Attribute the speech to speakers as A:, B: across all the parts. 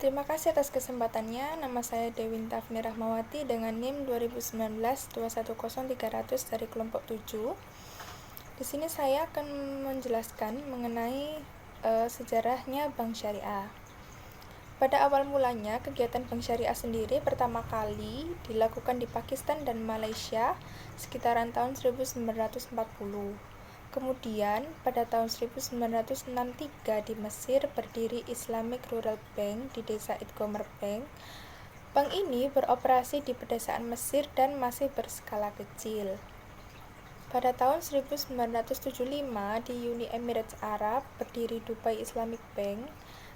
A: Terima kasih atas kesempatannya. Nama saya Dewinta Afni Rahmawati dengan NIM 2019-210300 dari kelompok 7. Di sini saya akan menjelaskan mengenai sejarahnya Bank Syariah. Pada awal mulanya, kegiatan Bank Syariah sendiri pertama kali dilakukan di Pakistan dan Malaysia sekitaran tahun 1940. Kemudian, pada tahun 1963 di Mesir berdiri Islamic Rural Bank di desa Idgomer Bank. Bank ini beroperasi di pedesaan Mesir dan masih berskala kecil. Pada tahun 1975 di Uni Emirat Arab berdiri Dubai Islamic Bank.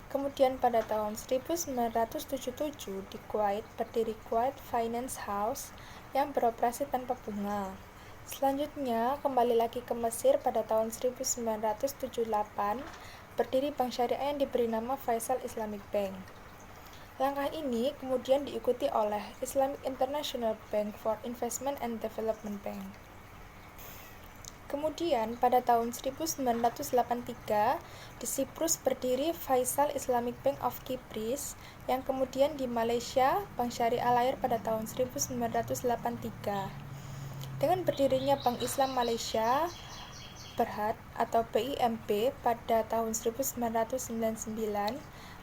A: Kemudian pada tahun 1977 di Kuwait berdiri Kuwait Finance House yang beroperasi tanpa bunga. Selanjutnya kembali lagi ke Mesir pada tahun 1978 berdiri Bank Syariah yang diberi nama Faisal Islamic Bank. Langkah ini kemudian diikuti oleh Islamic International Bank for Investment and Development Bank. Kemudian pada tahun 1983 di Siprus berdiri Faisal Islamic Bank of Kipris yang kemudian di Malaysia Bank Syariah lahir pada tahun 1983. Dengan berdirinya Bank Islam Malaysia Berhad atau BIMB pada tahun 1999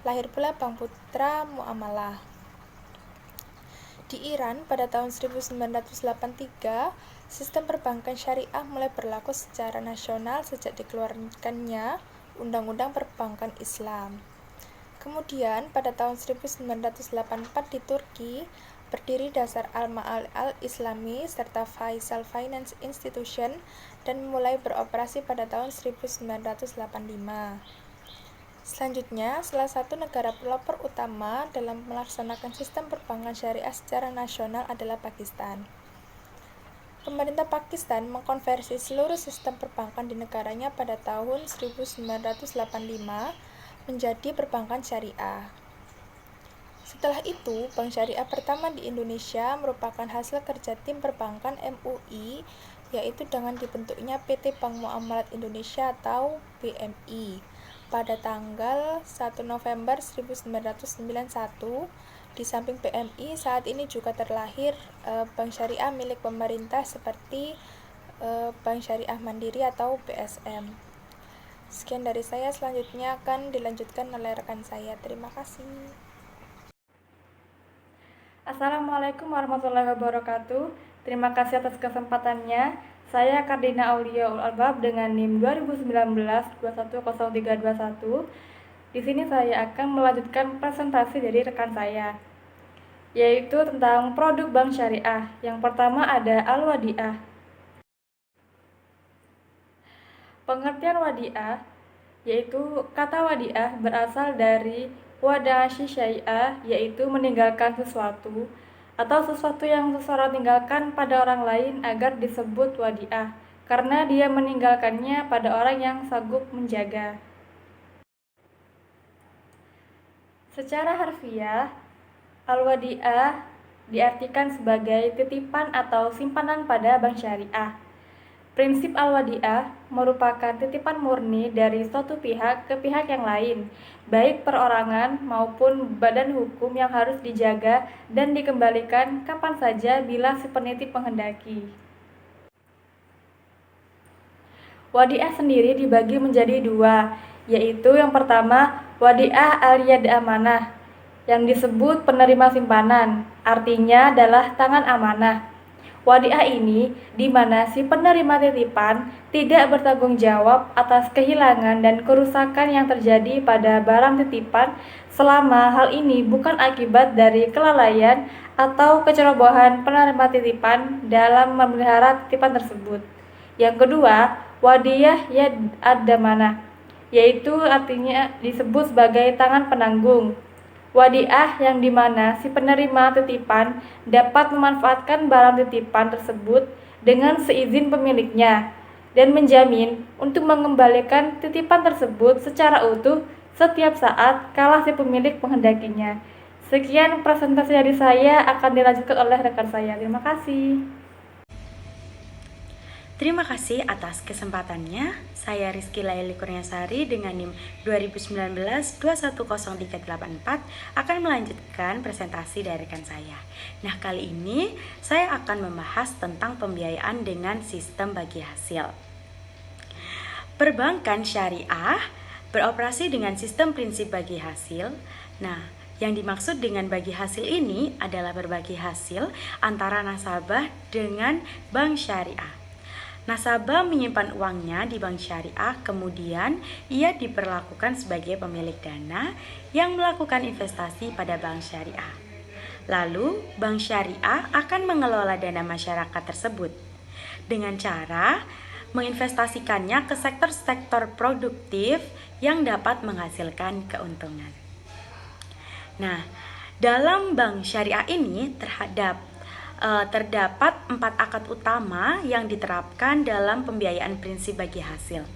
A: lahir pula Bank Putra Muamalah. Di Iran pada tahun 1983 sistem perbankan syariah mulai berlaku secara nasional sejak dikeluarkannya Undang-Undang Perbankan Islam. Kemudian pada tahun 1984 di Turki berdiri Dasar Al-Ma'al Al-Islami serta Faisal Finance Institution dan mulai beroperasi pada tahun 1985. Selanjutnya, salah satu negara pelopor utama dalam melaksanakan sistem perbankan syariah secara nasional adalah Pakistan. Pemerintah Pakistan mengkonversi seluruh sistem perbankan di negaranya pada tahun 1985 menjadi perbankan syariah. Setelah itu, Bank Syariah pertama di Indonesia merupakan hasil kerja tim perbankan MUI, yaitu dengan dibentuknya PT Bank Muamalat Indonesia atau BMI pada tanggal 1 November 1991. Di samping BMI, saat ini juga terlahir Bank Syariah milik pemerintah seperti Bank Syariah Mandiri atau BSM. Sekian dari saya, selanjutnya akan dilanjutkan oleh rekan saya. Terima kasih.
B: Assalamualaikum warahmatullahi wabarakatuh. Terima kasih atas kesempatannya. Saya Kardina Aulia Ul Albab dengan NIM 2019-210321. Di sini saya akan melanjutkan presentasi dari rekan saya, yaitu tentang produk bank syariah. Yang pertama ada Al-Wadi'ah. Pengertian wadi'ah, yaitu kata wadi'ah berasal dari wada'asy syai'ah, yaitu meninggalkan sesuatu atau sesuatu yang seseorang tinggalkan pada orang lain agar disebut wadi'ah, karena dia meninggalkannya pada orang yang sanggup menjaga. Secara harfiah, al-wadi'ah diartikan sebagai titipan atau simpanan pada bank syariah. Prinsip al-wadi'ah merupakan titipan murni dari suatu pihak ke pihak yang lain, baik perorangan maupun badan hukum yang harus dijaga dan dikembalikan kapan saja bila si penitip menghendaki. Wadi'ah sendiri dibagi menjadi dua, yaitu yang pertama wadi'ah al-yad amanah, yang disebut penerima simpanan, artinya adalah tangan amanah. Wadi'ah ini di mana si penerima titipan tidak bertanggung jawab atas kehilangan dan kerusakan yang terjadi pada barang titipan selama hal ini bukan akibat dari kelalaian atau kecerobohan penerima titipan dalam memelihara titipan tersebut. Yang kedua, wadiyah yad ad-damanah, yaitu artinya disebut sebagai tangan penanggung. Wadi'ah yang dimana si penerima titipan dapat memanfaatkan barang titipan tersebut dengan seizin pemiliknya dan menjamin untuk mengembalikan titipan tersebut secara utuh setiap saat kala si pemilik menghendakinya. Sekian presentasi dari saya, akan dilanjutkan oleh rekan saya. Terima kasih.
C: Terima kasih atas kesempatannya. Saya Rizky Laili Kurniasari dengan NIM 2019-210384 akan melanjutkan presentasi dari rekan saya. Nah, kali ini saya akan membahas tentang pembiayaan dengan sistem bagi hasil. Perbankan syariah beroperasi dengan sistem prinsip bagi hasil. Nah, yang dimaksud dengan bagi hasil ini adalah berbagi hasil antara nasabah dengan bank syariah. Nasabah menyimpan uangnya di bank syariah, kemudian ia diperlakukan sebagai pemilik dana yang melakukan investasi pada bank syariah. Lalu, bank syariah akan mengelola dana masyarakat tersebut dengan cara menginvestasikannya ke sektor-sektor produktif yang dapat menghasilkan keuntungan. Nah, dalam bank syariah ini terdapat 4 akad utama yang diterapkan dalam pembiayaan prinsip bagi hasil,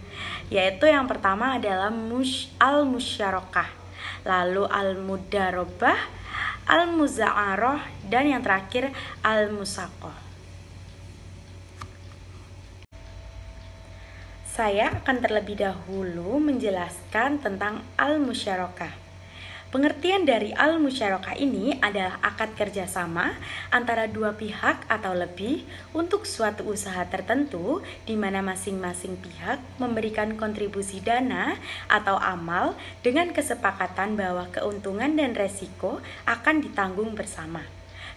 C: yaitu yang pertama adalah al-musyarakah, lalu al-mudarobah, al-muza'aroh, dan yang terakhir al-musaqoh. Saya akan terlebih dahulu menjelaskan tentang al-musyarakah. Pengertian dari al-musyarakah ini adalah akad kerjasama antara dua pihak atau lebih untuk suatu usaha tertentu di mana masing-masing pihak memberikan kontribusi dana atau amal dengan kesepakatan bahwa keuntungan dan resiko akan ditanggung bersama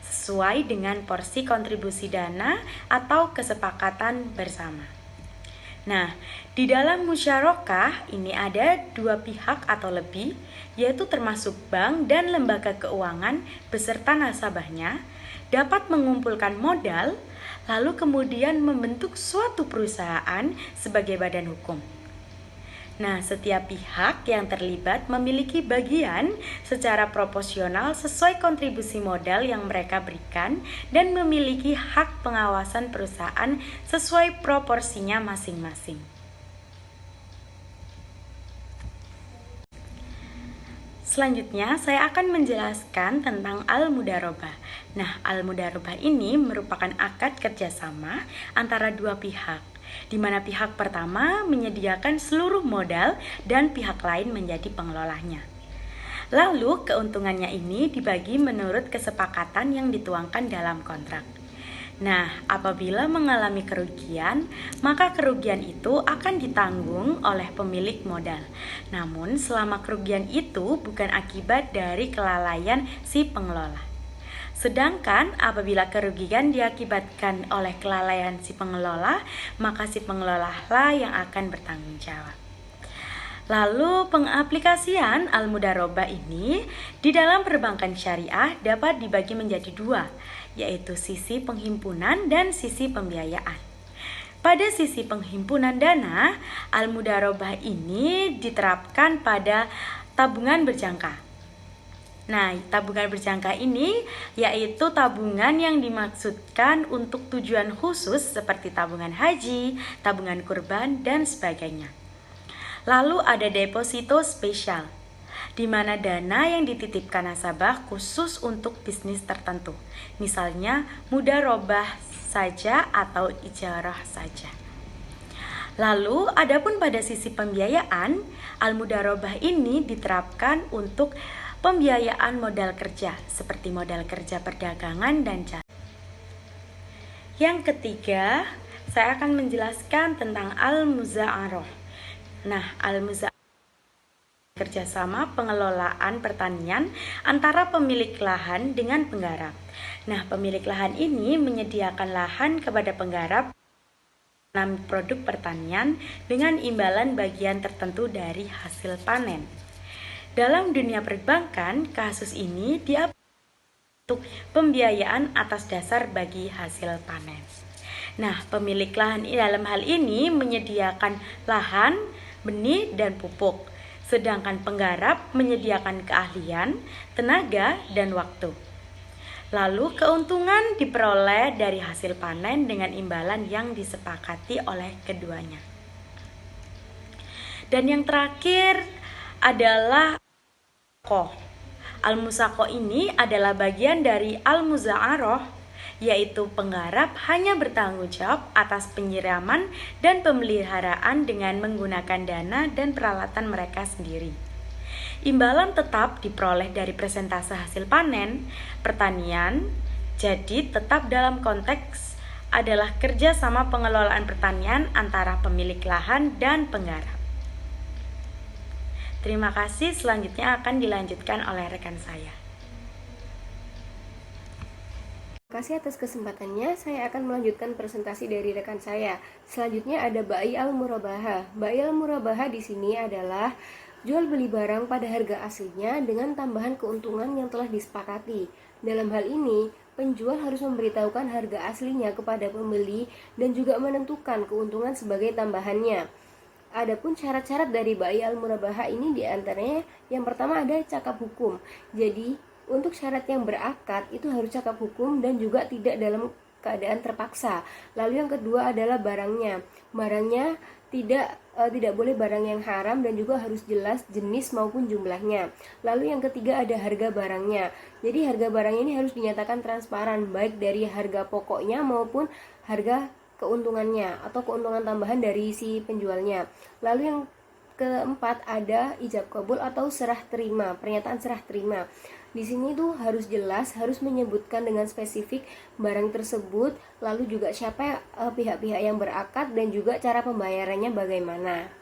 C: sesuai dengan porsi kontribusi dana atau kesepakatan bersama. Nah, di dalam musyarakah ini ada dua pihak atau lebih, yaitu termasuk bank dan lembaga keuangan beserta nasabahnya, dapat mengumpulkan modal, lalu kemudian membentuk suatu perusahaan sebagai badan hukum. Nah, setiap pihak yang terlibat memiliki bagian secara proporsional sesuai kontribusi modal yang mereka berikan dan memiliki hak pengawasan perusahaan sesuai proporsinya masing-masing. Selanjutnya, saya akan menjelaskan tentang al-mudarobah. Nah, al-mudarobah ini merupakan akad kerjasama antara dua pihak, di mana pihak pertama menyediakan seluruh modal dan pihak lain menjadi pengelolanya. Lalu, keuntungannya ini dibagi menurut kesepakatan yang dituangkan dalam kontrak. Nah, apabila mengalami kerugian, maka kerugian itu akan ditanggung oleh pemilik modal. Namun, selama kerugian itu bukan akibat dari kelalaian si pengelola. Sedangkan apabila kerugian diakibatkan oleh kelalaian si pengelola, maka si pengelola lah yang akan bertanggung jawab. Lalu pengaplikasian al-mudarobah ini di dalam perbankan syariah dapat dibagi menjadi dua, yaitu sisi penghimpunan dan sisi pembiayaan. Pada sisi penghimpunan dana, al-mudarobah ini diterapkan pada tabungan berjangka. Nah, tabungan berjangka ini yaitu tabungan yang dimaksudkan untuk tujuan khusus seperti tabungan haji, tabungan kurban, dan sebagainya. Lalu ada deposito spesial, di mana dana yang dititipkan nasabah khusus untuk bisnis tertentu, misalnya mudarobah saja atau ijarah saja. Lalu, adapun pada sisi pembiayaan, al-mudarobah ini diterapkan untuk pembiayaan modal kerja, seperti modal kerja perdagangan dan jasa. Yang ketiga, saya akan menjelaskan tentang al-muza'aroh. Nah, al-muza'aroh kerjasama pengelolaan pertanian antara pemilik lahan dengan penggarap. Nah, pemilik lahan ini menyediakan lahan kepada penggarap menanam produk pertanian dengan imbalan bagian tertentu dari hasil panen. Dalam dunia perbankan, kasus ini diatur untuk pembiayaan atas dasar bagi hasil panen. Nah, pemilik lahan dalam hal ini menyediakan lahan, benih, dan pupuk, sedangkan penggarap menyediakan keahlian, tenaga, dan waktu. Lalu keuntungan diperoleh dari hasil panen dengan imbalan yang disepakati oleh keduanya. Dan yang terakhir adalah al-musaqoh ini adalah bagian dari al-muza'aroh yaitu penggarap hanya bertanggung jawab atas penyiraman dan pemeliharaan dengan menggunakan dana dan peralatan mereka sendiri. Imbalan tetap diperoleh dari persentase hasil panen pertanian, jadi tetap dalam konteks adalah kerja sama pengelolaan pertanian antara pemilik lahan dan penggarap. Terima kasih, selanjutnya akan dilanjutkan oleh rekan saya.
D: Terima kasih atas kesempatannya. Saya akan melanjutkan presentasi dari rekan saya. Selanjutnya ada Bai al-Murabaha. Bai al-Murabaha di sini adalah jual beli barang pada harga aslinya dengan tambahan keuntungan yang telah disepakati. Dalam hal ini, penjual harus memberitahukan harga aslinya kepada pembeli dan juga menentukan keuntungan sebagai tambahannya. Adapun syarat-syarat dari Bai al-Murabaha ini diantaranya yang pertama ada cakap hukum. Jadi untuk syarat yang berakad itu harus cakap hukum dan juga tidak dalam keadaan terpaksa. Lalu yang kedua adalah barangnya. Barangnya tidak boleh barang yang haram dan juga harus jelas jenis maupun jumlahnya. Lalu yang ketiga ada harga barangnya. Jadi harga barangnya ini harus dinyatakan transparan baik dari harga pokoknya maupun harga keuntungannya atau keuntungan tambahan dari si penjualnya. Lalu yang keempat ada ijab kabul atau serah terima, pernyataan serah terima. Di sini tuh harus jelas, harus menyebutkan dengan spesifik barang tersebut, lalu juga siapa pihak-pihak yang berakad dan juga cara pembayarannya bagaimana.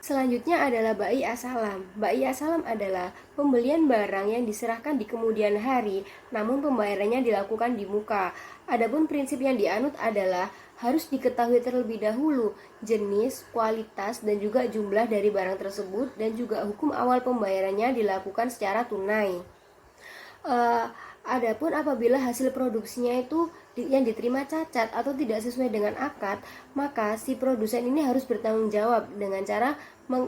D: Selanjutnya adalah bai asalam. Bai asalam adalah pembelian barang yang diserahkan di kemudian hari, namun pembayarannya dilakukan di muka. Adapun prinsip yang dianut adalah harus diketahui terlebih dahulu jenis, kualitas, dan juga jumlah dari barang tersebut, dan juga hukum awal pembayarannya dilakukan secara tunai. Adapun apabila hasil produksinya itu yang diterima cacat atau tidak sesuai dengan akad, maka si produsen ini harus bertanggung jawab dengan cara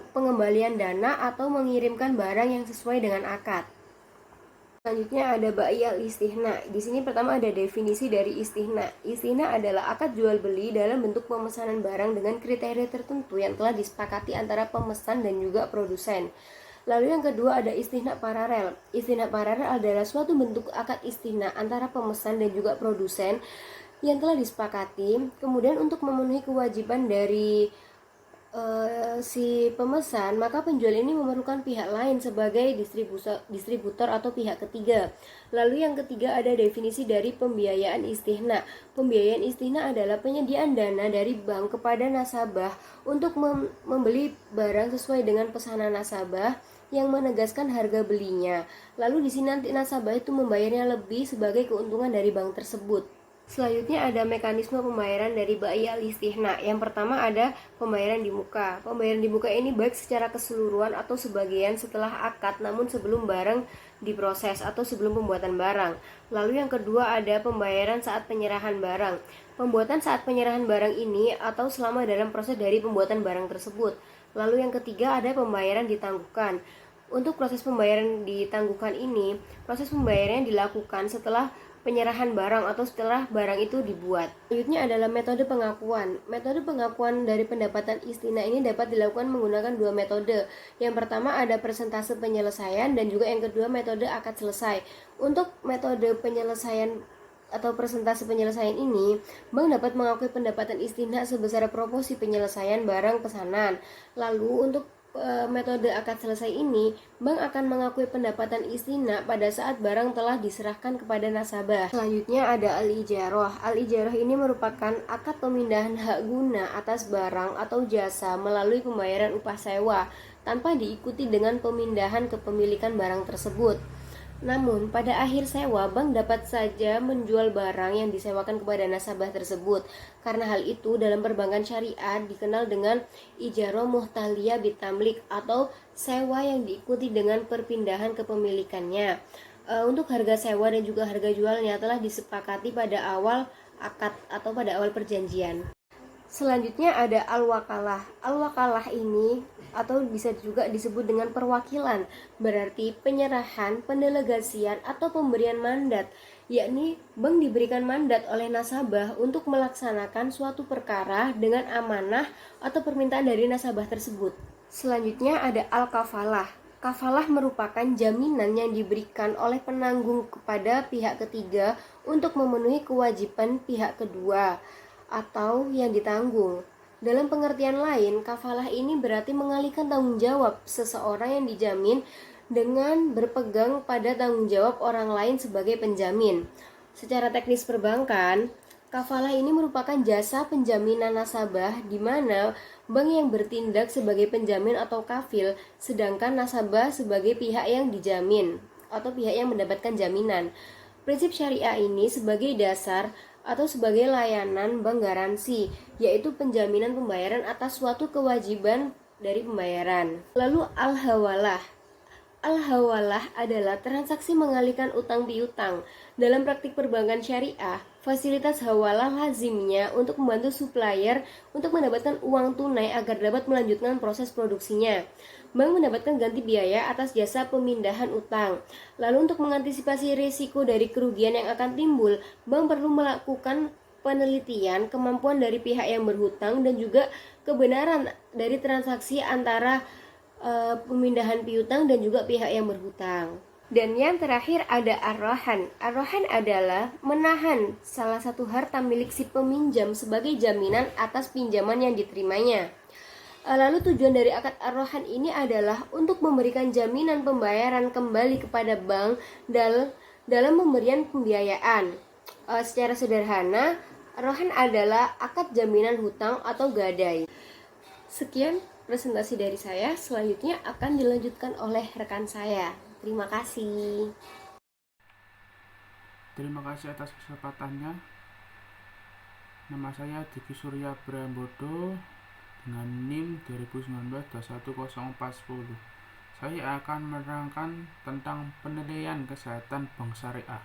D: pengembalian dana atau mengirimkan barang yang sesuai dengan akad. Selanjutnya ada bai al-istihna. Di sini pertama ada definisi dari istihna. Istihna adalah akad jual beli dalam bentuk pemesanan barang dengan kriteria tertentu yang telah disepakati antara pemesan dan juga produsen. Lalu yang kedua ada istihna paralel. Istihna paralel adalah suatu bentuk akad istihna antara pemesan dan juga produsen yang telah disepakati. Kemudian untuk memenuhi kewajiban dari si pemesan, maka penjual ini memerlukan pihak lain sebagai distributor atau pihak ketiga. Lalu yang ketiga ada definisi dari pembiayaan istihna. Pembiayaan istihna adalah penyediaan dana dari bank kepada nasabah untuk membeli barang sesuai dengan pesanan nasabah yang menegaskan harga belinya. Lalu di sini nanti nasabah itu membayarnya lebih sebagai keuntungan dari bank tersebut. Selanjutnya ada mekanisme pembayaran dari bai al-istihna. Yang pertama ada pembayaran di muka. Pembayaran di muka ini baik secara keseluruhan atau sebagian setelah akad namun sebelum barang diproses atau sebelum pembuatan barang. Lalu yang kedua ada pembayaran saat penyerahan barang. Pembuatan saat penyerahan barang ini atau selama dalam proses dari pembuatan barang tersebut. Lalu yang ketiga ada pembayaran ditangguhkan. Untuk proses pembayaran ditangguhkan ini, proses pembayarannya dilakukan setelah penyerahan barang atau setelah barang itu dibuat. Selanjutnya adalah metode pengakuan. Metode pengakuan dari pendapatan istihna ini dapat dilakukan menggunakan dua metode. Yang pertama ada persentase penyelesaian dan juga yang kedua metode akad selesai. Untuk metode penyelesaian atau persentase penyelesaian ini, bank dapat mengakui pendapatan istihna sebesar proporsi penyelesaian barang pesanan. Lalu untuk metode akad selesai ini, bank akan mengakui pendapatan istihna pada saat barang telah diserahkan kepada nasabah. Selanjutnya ada al-ijarah. Al-ijarah ini merupakan akad pemindahan hak guna atas barang atau jasa melalui pembayaran upah sewa tanpa diikuti dengan pemindahan kepemilikan barang tersebut. Namun, pada akhir sewa, bank dapat saja menjual barang yang disewakan kepada nasabah tersebut. Karena hal itu, dalam perbankan syariah dikenal dengan ijarah muhtaliyah bitamlik atau sewa yang diikuti dengan perpindahan kepemilikannya. Untuk harga sewa dan juga harga jualnya telah disepakati pada awal akad atau pada awal perjanjian. Selanjutnya ada al-wakalah. Al-wakalah ini atau bisa juga disebut dengan perwakilan, berarti penyerahan, pendelegasian atau pemberian mandat, yakni bank diberikan mandat oleh nasabah untuk melaksanakan suatu perkara dengan amanah atau permintaan dari nasabah tersebut. Selanjutnya ada al-kafalah. Kafalah merupakan jaminan yang diberikan oleh penanggung kepada pihak ketiga untuk memenuhi kewajiban pihak kedua atau yang ditanggung. Dalam pengertian lain, kafalah ini berarti mengalihkan tanggung jawab seseorang yang dijamin dengan berpegang pada tanggung jawab orang lain sebagai penjamin. Secara teknis perbankan, kafalah ini merupakan jasa penjaminan nasabah di mana bank yang bertindak sebagai penjamin atau kafil, sedangkan nasabah sebagai pihak yang dijamin atau pihak yang mendapatkan jaminan. Prinsip syariah ini sebagai dasar atau sebagai layanan bank garansi, yaitu penjaminan pembayaran atas suatu kewajiban dari pembayaran. Lalu al-hawalah. Al-hawalah adalah transaksi mengalihkan utang piutang. Dalam praktik perbankan syariah, fasilitas hawalah lazimnya untuk membantu supplier untuk mendapatkan uang tunai agar dapat melanjutkan proses produksinya. Bank mendapatkan ganti biaya atas jasa pemindahan utang. Lalu untuk mengantisipasi risiko dari kerugian yang akan timbul, bank perlu melakukan penelitian kemampuan dari pihak yang berhutang dan juga kebenaran dari transaksi antara pemindahan piutang dan juga pihak yang berhutang. Dan yang terakhir ada ar-rahan. Ar-rahan adalah menahan salah satu harta milik si peminjam sebagai jaminan atas pinjaman yang diterimanya. Lalu tujuan dari akad ar-rahan ini adalah untuk memberikan jaminan pembayaran kembali kepada bank dalam pemberian pembiayaan. Secara sederhana, ar-rahan adalah akad jaminan hutang atau gadai. Sekian presentasi dari saya, selanjutnya akan dilanjutkan oleh rekan saya. Terima kasih.
E: Terima kasih atas kesempatannya. Nama saya Diki Surya Priambodo dengan NIM 2019-21040. Saya akan menerangkan tentang penilaian kesehatan bank syariah.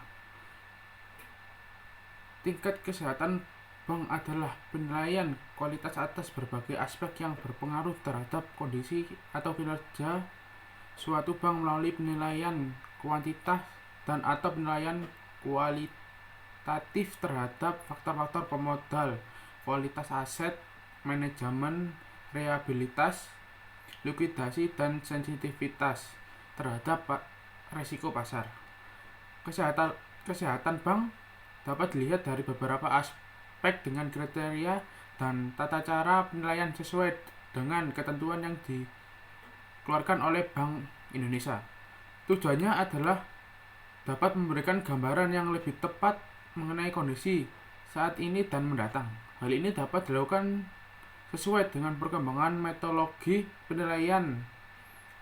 E: Tingkat kesehatan bank adalah penilaian kualitas atas berbagai aspek yang berpengaruh terhadap kondisi atau kinerja suatu bank melalui penilaian kuantitas dan atau penilaian kualitatif terhadap faktor-faktor pemodal, kualitas aset, manajemen, reliabilitas, likuidasi, dan sensitivitas terhadap resiko pasar. Kesehatan bank dapat dilihat dari beberapa aspek dengan kriteria dan tata cara penilaian sesuai dengan ketentuan yang dikeluarkan oleh Bank Indonesia. Tujuannya adalah dapat memberikan gambaran yang lebih tepat mengenai kondisi saat ini dan mendatang. Hal ini dapat dilakukan sesuai dengan perkembangan metodologi penilaian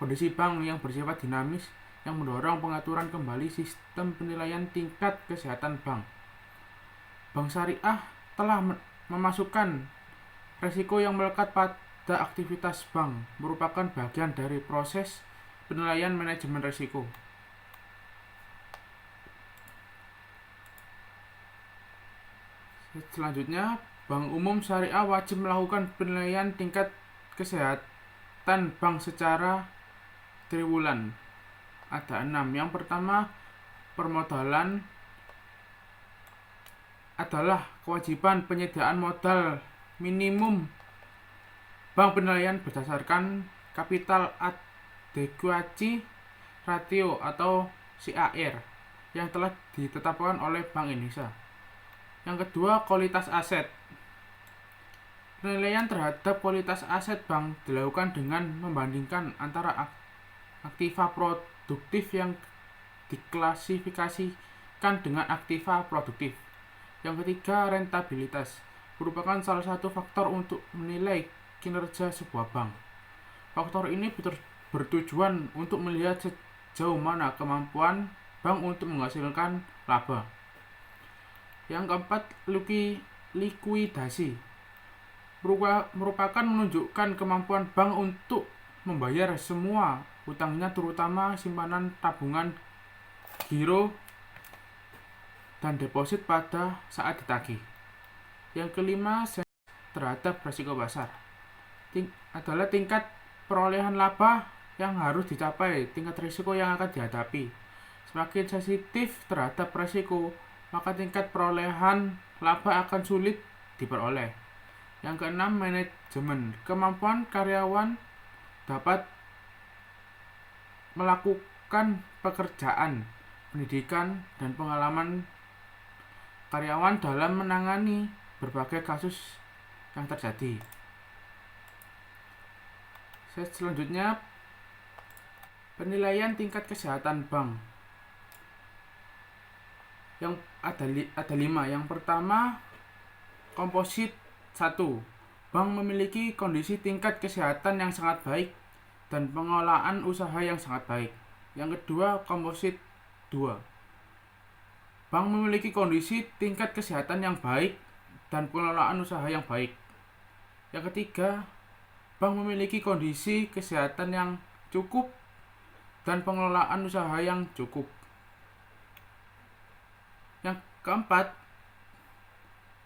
E: kondisi bank yang bersifat dinamis yang mendorong pengaturan kembali sistem penilaian tingkat kesehatan bank. Bank syariah telah memasukkan risiko yang melekat pada aktivitas bank merupakan bagian dari proses penilaian manajemen risiko. Selanjutnya, bank umum syariah wajib melakukan penilaian tingkat kesehatan bank secara triwulan. Ada 6. Yang pertama, permodalan adalah kewajiban penyediaan modal minimum bank penilaian berdasarkan capital adequacy ratio atau CAR yang telah ditetapkan oleh Bank Indonesia. Yang kedua, kualitas aset. Penilaian terhadap kualitas aset bank dilakukan dengan membandingkan antara aktiva produktif yang diklasifikasikan dengan aktiva produktif. Yang ketiga, rentabilitas merupakan salah satu faktor untuk menilai kinerja sebuah bank. Faktor ini bertujuan untuk melihat sejauh mana kemampuan bank untuk menghasilkan laba. Yang keempat, likuidasi merupakan menunjukkan kemampuan bank untuk membayar semua hutangnya, terutama simpanan, tabungan, giro, dan deposit pada saat ditagih. Yang kelima, terhadap risiko pasar adalah tingkat perolehan laba yang harus dicapai, tingkat risiko yang akan dihadapi. Semakin sensitif terhadap risiko, maka tingkat perolehan laba akan sulit diperoleh. Yang keenam, manajemen. Kemampuan karyawan dapat melakukan pekerjaan, pendidikan, dan pengalaman karyawan dalam menangani berbagai kasus yang terjadi. Selanjutnya, penilaian tingkat kesehatan bank. Yang ada 5. Yang pertama, komposit 1. Bank memiliki kondisi tingkat kesehatan yang sangat baik dan pengelolaan usaha yang sangat baik. Yang kedua, komposit 2. Bank memiliki kondisi tingkat kesehatan yang baik dan pengelolaan usaha yang baik. Yang ketiga, bank memiliki kondisi kesehatan yang cukup dan pengelolaan usaha yang cukup. Yang keempat,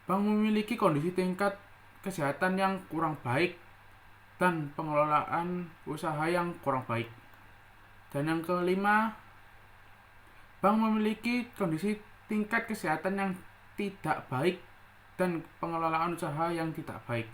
E: bank memiliki kondisi tingkat kesehatan yang kurang baik dan pengelolaan usaha yang kurang baik. Dan yang kelima, bank memiliki kondisi tingkat kesehatan yang tidak baik dan pengelolaan usaha yang tidak baik.